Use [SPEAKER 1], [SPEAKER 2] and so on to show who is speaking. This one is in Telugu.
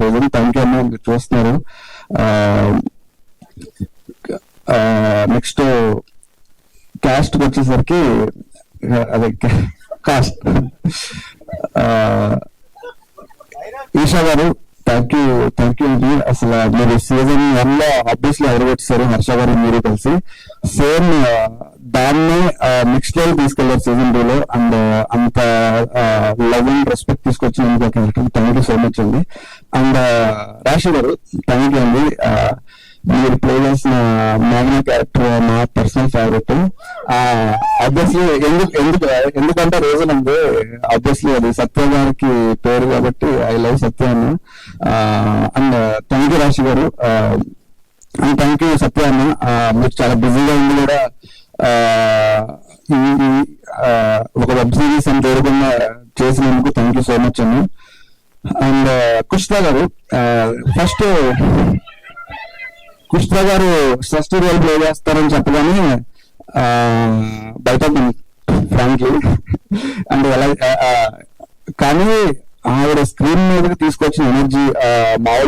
[SPEAKER 1] ప్రెజెంట్. థ్యాంక్ యూ అన్న, మీరు చూస్తున్నారు. నెక్స్ట్ క్యాస్ట్ వచ్చేసరికి అదే కాస్ట్ ఈషా గారు, థ్యాంక్ యూ అండి. అసలు మీరు సీజన్ 1 లో ఆబ్వియస్లీ ఎదురుకొచ్చారు హర్ష గారు మీరు కలిసి. సేమ్ దాన్ని నెక్స్ట్ లెవెల్ తీసుకెళ్లారు సీజన్ 2 లో. అండ్ అంత లవ్ అండ్ రెస్పెక్ట్ తీసుకొచ్చినందుకు థ్యాంక్ యూ సో మచ్ అండి. అండ్ రాశి గారు, థ్యాంక్ యూ అండి. మీరు ప్లే చేసిన మ్యాగ్నా క్యారెక్టర్ నా పర్సనల్ ఫేవరెట్. ఆబ్వియస్లీ ఎందుకంటే రీజన్ ఉంది, ఆబ్వియస్లీ అది సత్య గారికి పేరు కాబట్టి ఐ లవ్ సత్య అన్న. అండ్ థ్యాంక్ యూ రాశి గారు, అండ్ థ్యాంక్ యూ సత్య అన్న. మీరు చాలా బిజీగా ఉంది కూడా ఒక వెబ్ సిరీస్ అని జరగకుండా చేసినందుకు థ్యాంక్ యూ సో మచ్ అన్న. అండ్ కుష్ఠా గారు, ఫస్ట్ కుష్ఠా గారు ఫస్ట్ రోల్ ప్లే చేస్తారని చెప్పగానే బయట ఫ్రాంక్లీ. అండ్ ఎలా కానీ ఆవిడ స్క్రీన్ మీదకి తీసుకొచ్చిన ఎనర్జీ మామూలు